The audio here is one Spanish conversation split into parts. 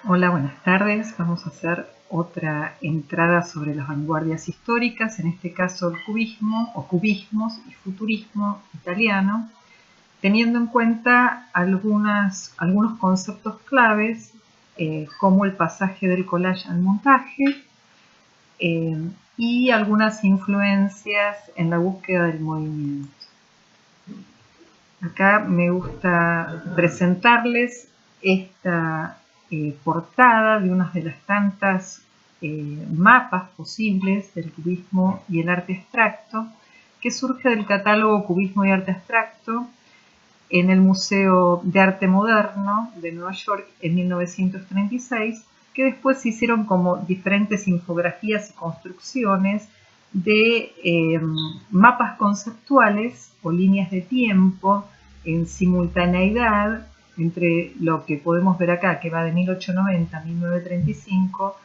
Hola, buenas tardes. Vamos a hacer otra entrada sobre las vanguardias históricas, en este caso el cubismo o cubismos y futurismo italiano, teniendo en cuenta algunos conceptos claves como el pasaje del collage al montaje y algunas influencias en la búsqueda del movimiento. Acá me gusta presentarles esta portada de unas de las tantas mapas posibles del cubismo y el arte abstracto, que surge del catálogo Cubismo y Arte Abstracto en el Museo de Arte Moderno de Nueva York en 1936, que después se hicieron como diferentes infografías y construcciones de mapas conceptuales o líneas de tiempo en simultaneidad entre lo que podemos ver acá, que va de 1890 a 1935,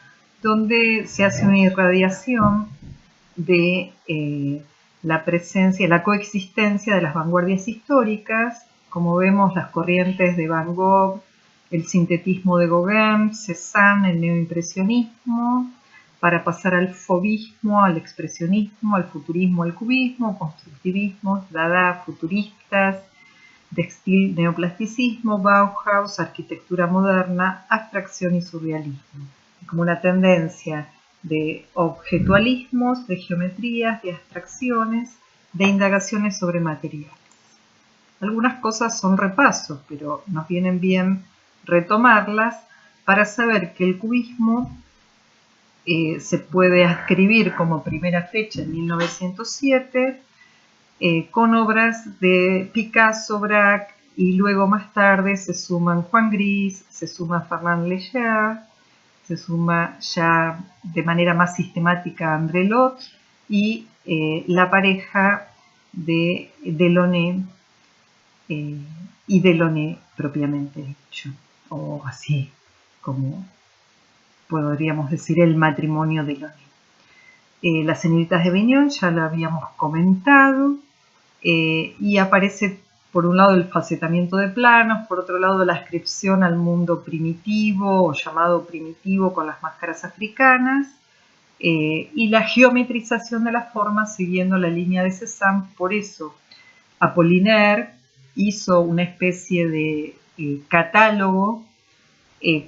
donde se hace una irradiación de la presencia, la coexistencia de las vanguardias históricas, como vemos las corrientes de Van Gogh, el sintetismo de Gauguin, Cézanne, el neoimpresionismo, para pasar al fauvismo, al expresionismo, al futurismo, al cubismo, constructivismo, Dada, futuristas, textil, neoplasticismo, Bauhaus, arquitectura moderna, abstracción y surrealismo, como una tendencia de objetualismos, de geometrías, de abstracciones, de indagaciones sobre materiales. Algunas cosas son repasos, pero nos vienen bien retomarlas para saber que el cubismo se puede ascribir como primera fecha en 1907, con obras de Picasso, Braque, y luego más tarde se suman Juan Gris, se suma Fernand Léger, se suma ya de manera más sistemática André Lot y la pareja de Delaunay y Delaunay propiamente dicho, o así como podríamos decir el matrimonio de Delaunay. Las señoritas de Vignon ya lo habíamos comentado, y aparece por un lado el facetamiento de planos, por otro lado la ascripción al mundo primitivo o llamado primitivo con las máscaras africanas, y la geometrización de las formas siguiendo la línea de Cézanne. Por eso Apollinaire hizo una especie de catálogo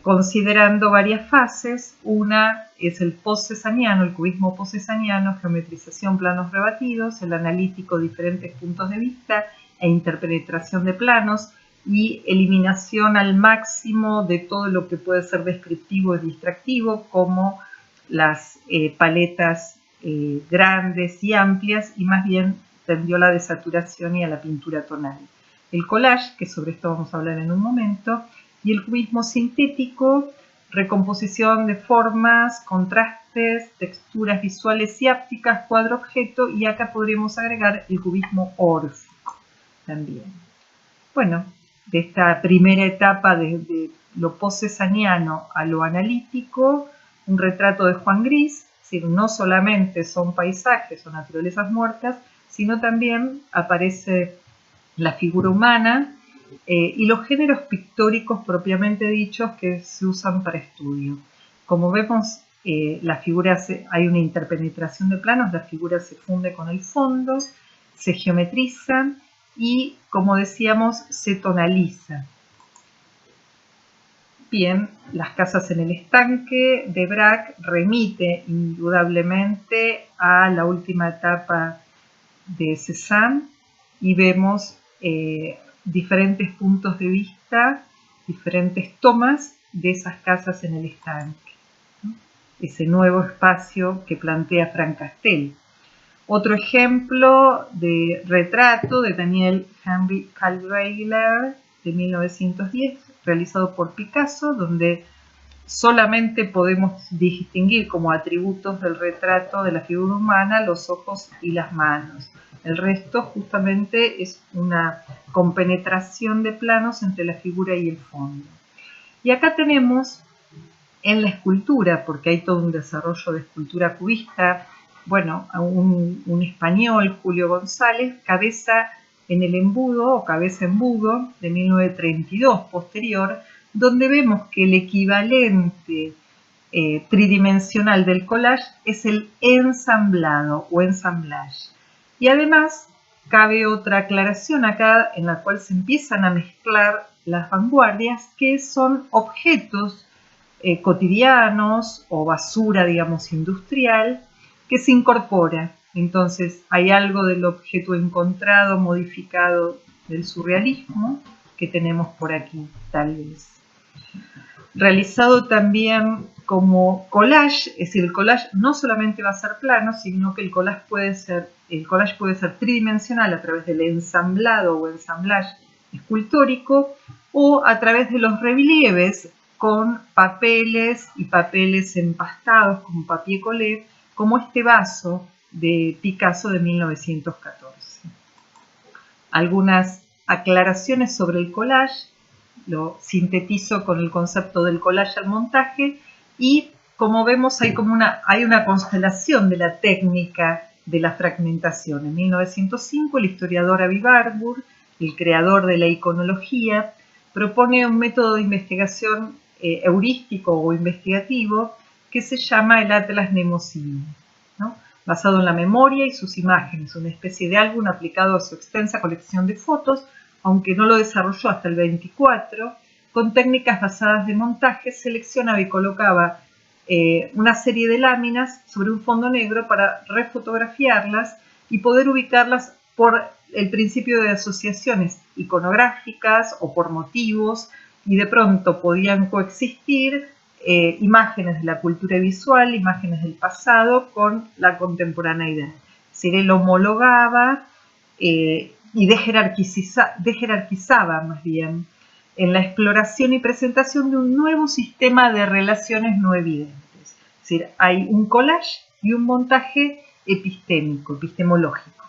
considerando varias fases. Una es el post-cézanniano, el cubismo post-cézanniano, geometrización, planos rebatidos, el analítico, diferentes puntos de vista e interpretación de planos, y eliminación al máximo de todo lo que puede ser descriptivo y distractivo, como las paletas grandes y amplias, y más bien tendió a la desaturación y a la pintura tonal. El collage, que sobre esto vamos a hablar en un momento, y el cubismo sintético, recomposición de formas, contrastes, texturas visuales y ápticas, cuadro-objeto, y acá podríamos agregar el cubismo órfico también. Bueno, de esta primera etapa de lo post-cézanniano a lo analítico, un retrato de Juan Gris, es decir, no solamente son paisajes o naturalezas muertas, sino también aparece la figura humana, y los géneros pictóricos propiamente dichos que se usan para estudio. Como vemos, hay una interpenetración de planos, la figura se funde con el fondo, se geometrizan y, como decíamos, se tonaliza. Bien, las casas en el estanque de Braque remite indudablemente a la última etapa de Cézanne, y vemos diferentes puntos de vista, diferentes tomas de esas casas en el estanque, ¿no? Ese nuevo espacio que plantea Frank Castell. Otro ejemplo de retrato de Daniel Henry Calweiler de 1910, realizado por Picasso, donde solamente podemos distinguir como atributos del retrato de la figura humana los ojos y las manos. El resto justamente es una compenetración de planos entre la figura y el fondo. Y acá tenemos en la escultura, porque hay todo un desarrollo de escultura cubista, bueno, un español, Julio González, Cabeza en el embudo o Cabeza embudo de 1932, posterior, donde vemos que el equivalente tridimensional del collage es el ensamblado o ensamblage. Y además cabe otra aclaración acá en la cual se empiezan a mezclar las vanguardias, que son objetos cotidianos o basura, digamos, industrial, que se incorpora. Entonces hay algo del objeto encontrado, modificado del surrealismo, que tenemos por aquí, tal vez. Realizado también como collage, es decir, el collage no solamente va a ser plano, sino que el collage puede ser tridimensional a través del ensamblado o ensamblage escultórico o a través de los relieves con papeles y papeles empastados como papier collé, como este vaso de Picasso de 1914. Algunas aclaraciones sobre el collage, lo sintetizo con el concepto del collage al montaje y como vemos hay una constelación de la técnica de la fragmentación. En 1905 el historiador Avi Warburg, el creador de la iconología, propone un método de investigación heurístico o investigativo que se llama el Atlas Mnemosine, ¿no? Basado en la memoria y sus imágenes, una especie de álbum aplicado a su extensa colección de fotos, aunque no lo desarrolló hasta el 24, con técnicas basadas de montaje, seleccionaba y colocaba una serie de láminas sobre un fondo negro para refotografiarlas y poder ubicarlas por el principio de asociaciones iconográficas o por motivos, y de pronto podían coexistir imágenes de la cultura visual, imágenes del pasado con la contemporaneidad. Es decir, él homologaba y dejerarquizaba más bien en la exploración y presentación de un nuevo sistema de relaciones no evidentes. Es decir, hay un collage y un montaje epistémico, epistemológico.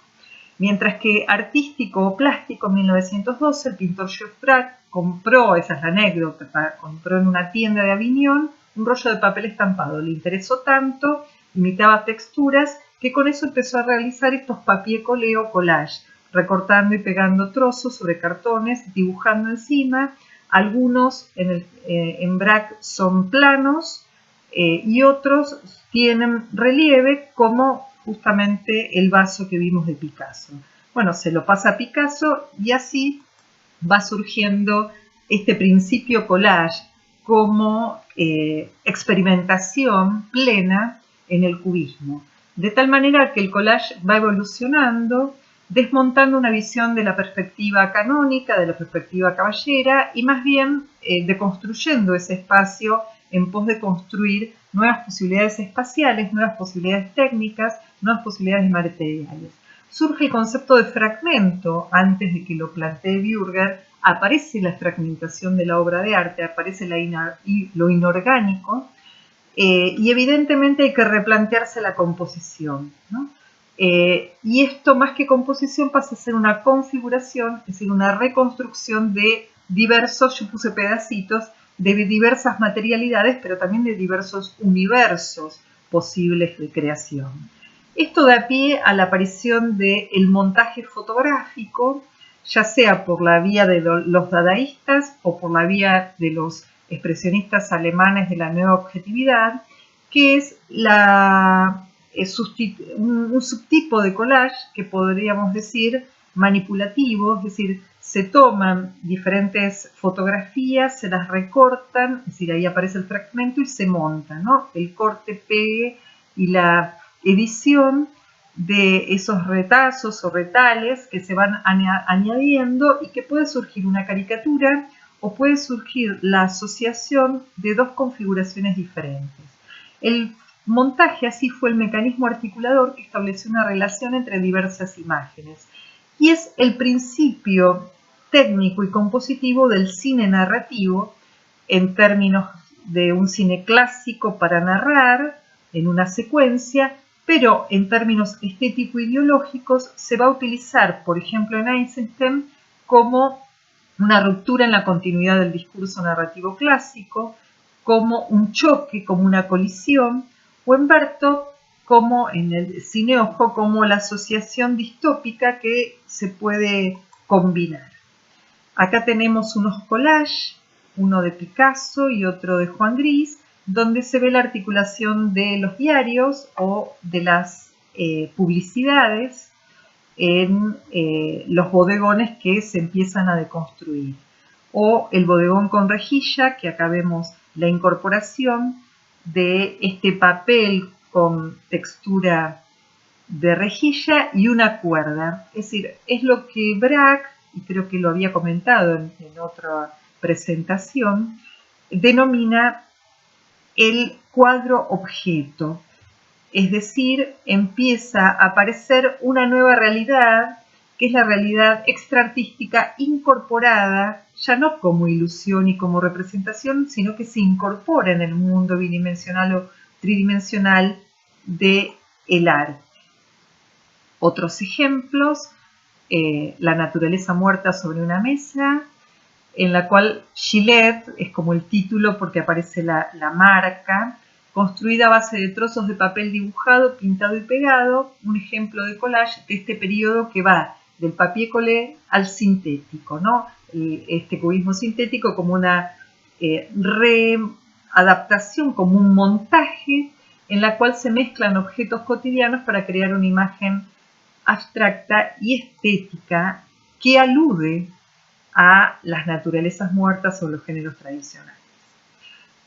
Mientras que artístico o plástico, en 1912, el pintor Geoffroy Braque compró, esa es la anécdota, compró en una tienda de Aviñón un rollo de papel estampado. Le interesó tanto, imitaba texturas, que con eso empezó a realizar estos papier collé o collage, recortando y pegando trozos sobre cartones, dibujando encima. Algunos en Braque son planos y otros tienen relieve, como justamente el vaso que vimos de Picasso. Bueno, se lo pasa a Picasso y así va surgiendo este principio collage como experimentación plena en el cubismo. De tal manera que el collage va evolucionando, desmontando una visión de la perspectiva canónica, de la perspectiva caballera, y más bien deconstruyendo ese espacio en pos de construir nuevas posibilidades espaciales, nuevas posibilidades técnicas, nuevas posibilidades materiales. Surge el concepto de fragmento. Antes de que lo plantee Bürger, aparece la fragmentación de la obra de arte, aparece lo inorgánico, y evidentemente hay que replantearse la composición, ¿no? Y esto, más que composición, pasa a ser una configuración, es decir, una reconstrucción de diversos, yo puse pedacitos, de diversas materialidades, pero también de diversos universos posibles de creación. Esto da pie a la aparición del montaje fotográfico, ya sea por la vía de los dadaístas o por la vía de los expresionistas alemanes de la nueva objetividad, que es un subtipo de collage que podríamos decir manipulativo, es decir, se toman diferentes fotografías, se las recortan, es decir, ahí aparece el fragmento y se monta, ¿no? El corte, pegue y la edición de esos retazos o retales que se van añadiendo y que puede surgir una caricatura o puede surgir la asociación de dos configuraciones diferentes. El montaje así fue el mecanismo articulador que estableció una relación entre diversas imágenes y es el principio técnico y compositivo del cine narrativo en términos de un cine clásico para narrar en una secuencia, pero en términos estético-ideológicos se va a utilizar, por ejemplo, en Eisenstein como una ruptura en la continuidad del discurso narrativo clásico, como un choque, como una colisión, o en Bertolt, como en el cine ojo, como la asociación distópica que se puede combinar. Acá tenemos unos collages uno de Picasso y otro de Juan Gris, donde se ve la articulación de los diarios o de las publicidades en los bodegones que se empiezan a deconstruir. O el bodegón con rejilla, que acá vemos la incorporación de este papel con textura de rejilla y una cuerda. Es decir, es lo que Braque, y creo que lo había comentado en otra presentación, denomina el cuadro objeto. Es decir, empieza a aparecer una nueva realidad, que es la realidad extraartística incorporada, ya no como ilusión y como representación, sino que se incorpora en el mundo bidimensional o tridimensional del arte. Otros ejemplos, la naturaleza muerta sobre una mesa, en la cual Gillette es como el título porque aparece la marca, construida a base de trozos de papel dibujado, pintado y pegado, un ejemplo de collage de este periodo que va del papier collé al sintético, ¿no? Este cubismo sintético como una readaptación, como un montaje en la cual se mezclan objetos cotidianos para crear una imagen abstracta y estética que alude a las naturalezas muertas o los géneros tradicionales.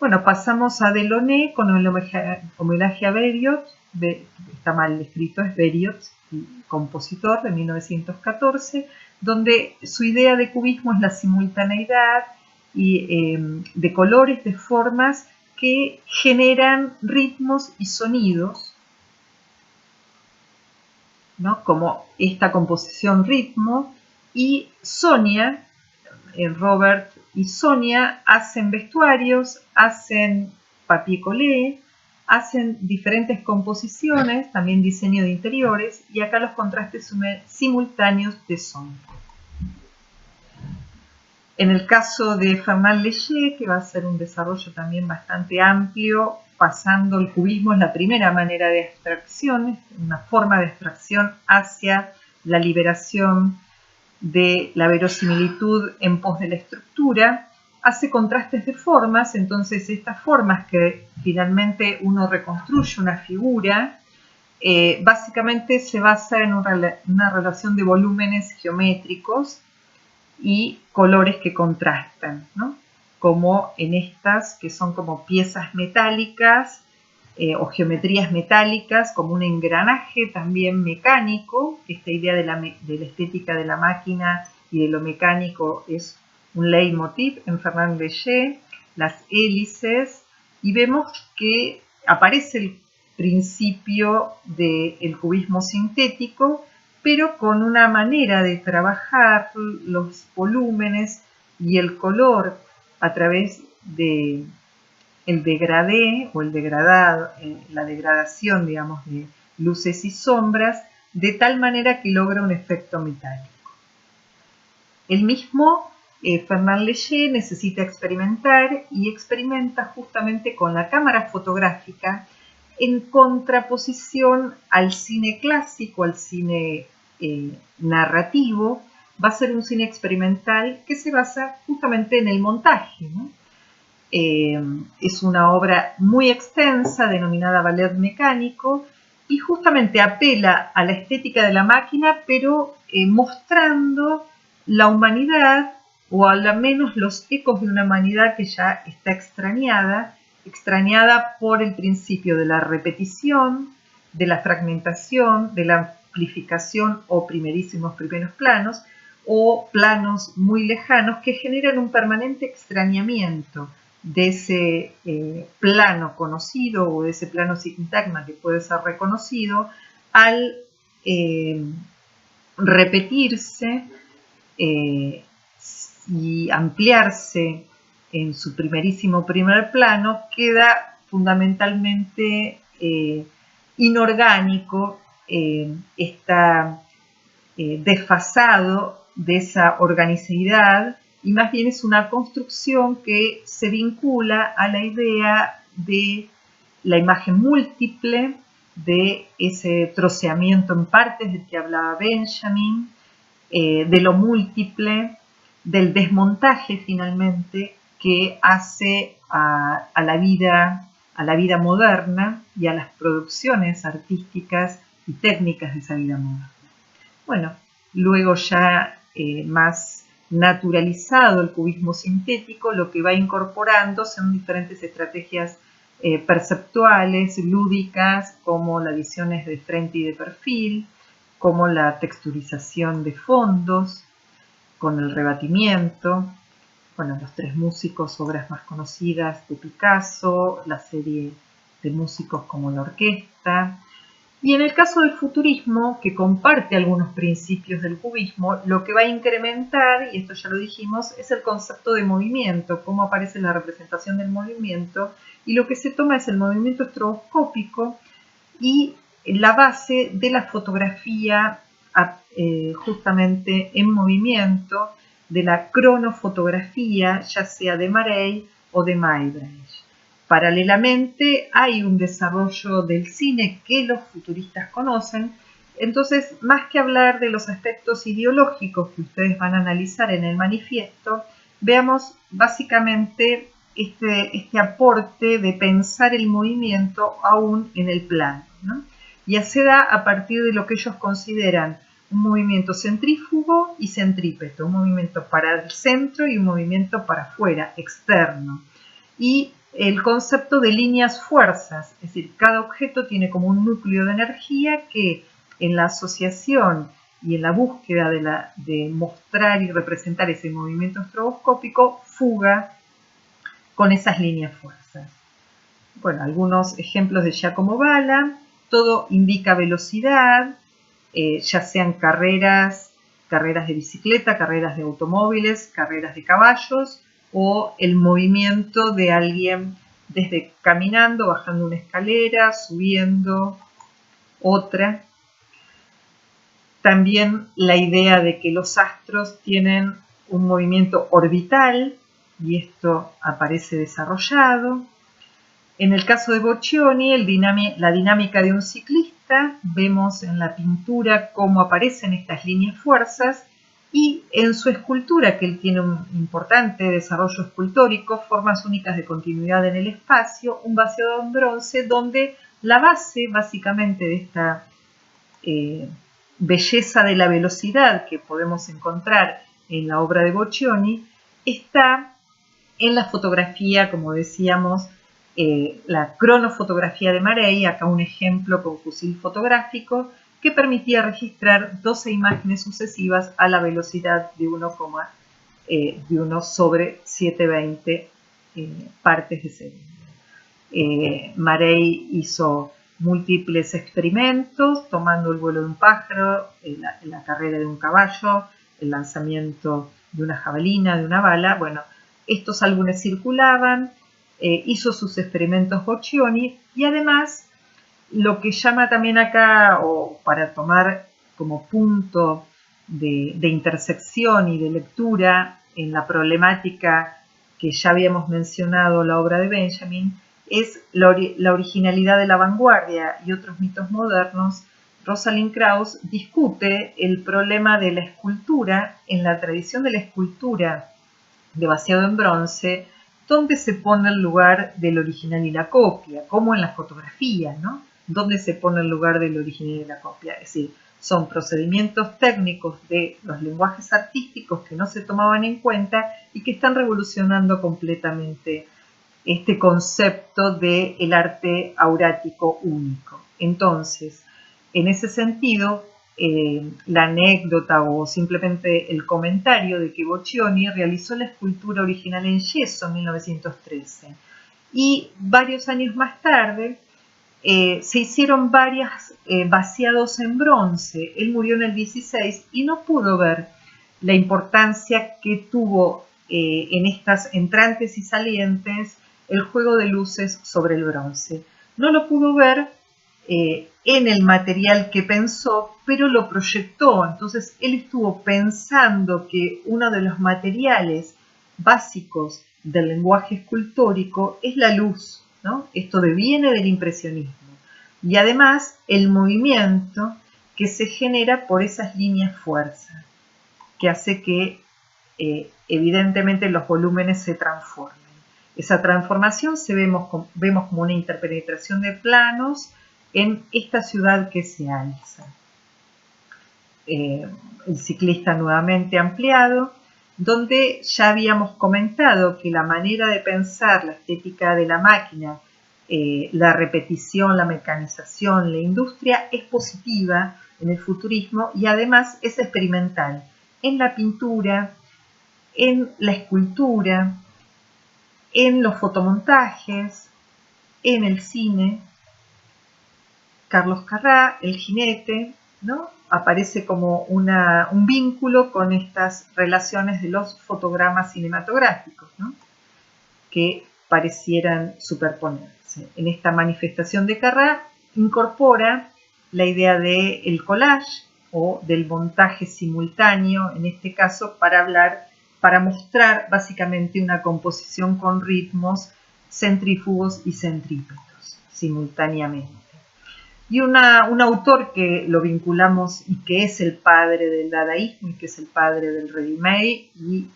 Bueno, pasamos a Delaunay con el homenaje a Berriot, está mal escrito, es Berriot, compositor de 1914, donde su idea de cubismo es la simultaneidad y, de colores, de formas que generan ritmos y sonidos, ¿no? Como esta composición ritmo, y Sonia, Robert y Sonia hacen vestuarios, hacen papier collé, hacen diferentes composiciones, también diseño de interiores, y acá los contrastes simultáneos de sonido. En el caso de Fernand Léger, que va a ser un desarrollo también bastante amplio, pasando el cubismo es la primera manera de abstracción, una forma de abstracción hacia la liberación de la verosimilitud en pos de la estructura, hace contrastes de formas, entonces estas formas que finalmente uno reconstruye una figura, básicamente se basa en una relación de volúmenes geométricos y colores que contrastan, ¿no? Como en estas que son como piezas metálicas o geometrías metálicas, como un engranaje también mecánico. Esta idea de la estética de la máquina y de lo mecánico es un leitmotiv en Fernand Léger, las hélices, y vemos que aparece el principio del cubismo sintético, pero con una manera de trabajar los volúmenes y el color a través de el degradé o el degradado, la degradación, digamos, de luces y sombras, de tal manera que logra un efecto metálico. El mismo Fernand Léger necesita experimentar y experimenta justamente con la cámara fotográfica en contraposición al cine clásico, al cine narrativo. Va a ser un cine experimental que se basa justamente en el montaje, ¿no? Es una obra muy extensa denominada ballet mecánico y justamente apela a la estética de la máquina, pero mostrando la humanidad, o al menos los ecos de una humanidad que ya está extrañada por el principio de la repetición, de la fragmentación, de la amplificación o primeros planos, o planos muy lejanos que generan un permanente extrañamiento de ese plano conocido o de ese plano sintagma que puede ser reconocido al repetirse y ampliarse en su primer plano, queda fundamentalmente inorgánico, está desfasado de esa organicidad, y más bien es una construcción que se vincula a la idea de la imagen múltiple, de ese troceamiento en partes del que hablaba Benjamin, de lo múltiple, del desmontaje finalmente, que hace a la vida moderna y a las producciones artísticas y técnicas de esa vida moderna. Bueno, luego ya más naturalizado el cubismo sintético, lo que va incorporando son diferentes estrategias perceptuales, lúdicas, como las visiones de frente y de perfil, como la texturización de fondos, con el rebatimiento, bueno, Los Tres Músicos, obras más conocidas de Picasso, la serie de músicos como la orquesta. Y en el caso del futurismo, que comparte algunos principios del cubismo, lo que va a incrementar, y esto ya lo dijimos, es el concepto de movimiento, cómo aparece la representación del movimiento, y lo que se toma es el movimiento estroboscópico y la base de la fotografía justamente en movimiento, de la cronofotografía, ya sea de Marey o de Muybridge. Paralelamente hay un desarrollo del cine que los futuristas conocen. Entonces, más que hablar de los aspectos ideológicos que ustedes van a analizar en el manifiesto, veamos básicamente este aporte de pensar el movimiento aún en el plano, ¿no? Y se da a partir de lo que ellos consideran un movimiento centrífugo y centrípeto, un movimiento para el centro y un movimiento para afuera, externo. Y el concepto de líneas fuerzas, es decir, cada objeto tiene como un núcleo de energía que en la asociación y en la búsqueda de mostrar y representar ese movimiento estroboscópico fuga con esas líneas fuerzas. Bueno, algunos ejemplos de Giacomo Balla: todo indica velocidad, ya sean carreras de bicicleta, carreras de automóviles, carreras de caballos, o el movimiento de alguien desde caminando, bajando una escalera, subiendo otra. También la idea de que los astros tienen un movimiento orbital, y esto aparece desarrollado. En el caso de Boccioni, la dinámica de un ciclista, vemos en la pintura cómo aparecen estas líneas fuerzas, y en su escultura, que él tiene un importante desarrollo escultórico, formas únicas de continuidad en el espacio, un vaciado en bronce, donde la base básicamente de esta belleza de la velocidad que podemos encontrar en la obra de Boccioni está en la fotografía, como decíamos, la cronofotografía de Marey, acá un ejemplo con fusil fotográfico, que permitía registrar 12 imágenes sucesivas a la velocidad de 1 sobre 720 partes de segundo. Marey hizo múltiples experimentos, tomando el vuelo de un pájaro, la carrera de un caballo, el lanzamiento de una jabalina, de una bala. Bueno, estos álbumes circulaban, hizo sus experimentos Boccioni, y además lo que llama también acá, o para tomar como punto de intersección y de lectura en la problemática que ya habíamos mencionado, la obra de Benjamin, es la originalidad de la vanguardia y otros mitos modernos. Rosalind Krauss discute el problema de la escultura en la tradición de la escultura de vaciado en bronce, donde se pone el lugar del original y la copia, como en la fotografía, ¿no? Donde se pone el lugar del original y la copia. Es decir, son procedimientos técnicos de los lenguajes artísticos que no se tomaban en cuenta y que están revolucionando completamente este concepto del arte aurático único. Entonces, en ese sentido, la anécdota o simplemente el comentario de que Boccioni realizó la escultura original en yeso en 1913, y varios años más tarde se hicieron varios vaciados en bronce. Él murió en el 16 y no pudo ver la importancia que tuvo en estas entrantes y salientes el juego de luces sobre el bronce. No lo pudo ver en el material que pensó, pero lo proyectó. Entonces él estuvo pensando que uno de los materiales básicos del lenguaje escultórico es la luz, ¿no? Esto deviene del impresionismo. Y además el movimiento que se genera por esas líneas fuerza, que hace que evidentemente los volúmenes se transforman. Esa transformación vemos como una interpenetración de planos en esta ciudad que se alza. El ciclista nuevamente ampliado, donde ya habíamos comentado que la manera de pensar la estética de la máquina, la repetición, la mecanización, la industria es positiva en el futurismo y además es experimental en la pintura, en la escultura, en los fotomontajes, en el cine. Carlos Carrà, El jinete, ¿no? Aparece como un vínculo con estas relaciones de los fotogramas cinematográficos, ¿no? Que parecieran superponerse. En esta manifestación de Carrà incorpora la idea del collage o del montaje simultáneo, en este caso para mostrar básicamente una composición con ritmos centrífugos y centrípetos simultáneamente. Y un autor que lo vinculamos y que es el padre del dadaísmo y que es el padre del ready-made y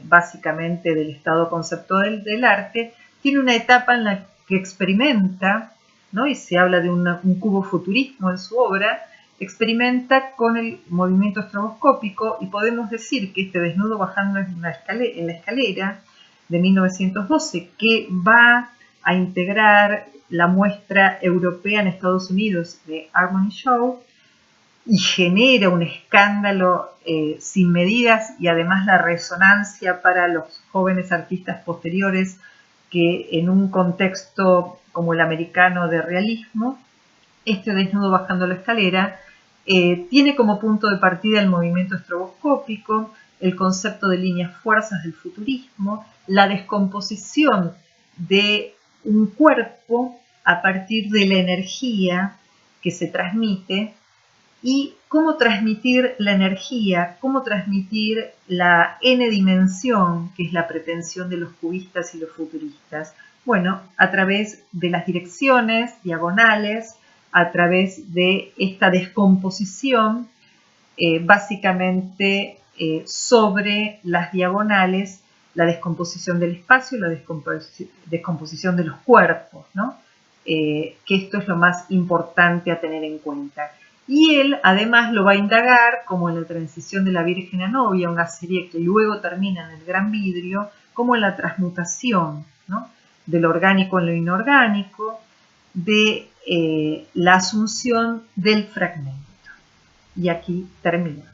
básicamente del estado conceptual del arte, tiene una etapa en la que experimenta, ¿no? Y se habla de un cubo-futurismo en su obra, experimenta con el movimiento estroboscópico y podemos decir que este desnudo bajando en la escalera de 1912, que va a integrar la muestra europea en Estados Unidos de Harmony Show y genera un escándalo sin medidas y además la resonancia para los jóvenes artistas posteriores que en un contexto como el americano de realismo, este desnudo bajando la escalera tiene como punto de partida el movimiento estroboscópico, el concepto de líneas fuerzas del futurismo, la descomposición de un cuerpo a partir de la energía que se transmite y cómo transmitir la energía, cómo transmitir la n dimensión, que es la pretensión de los cubistas y los futuristas. Bueno, a través de las direcciones diagonales, a través de esta descomposición, básicamente sobre las diagonales, la descomposición del espacio, la descomposición de los cuerpos, ¿no? Que esto es lo más importante a tener en cuenta. Y él además lo va a indagar, como en la transición de la Virgen a Novia, una serie que luego termina en el Gran Vidrio, como en la transmutación, ¿no? Del orgánico en lo inorgánico, de la asunción del fragmento. Y aquí termina.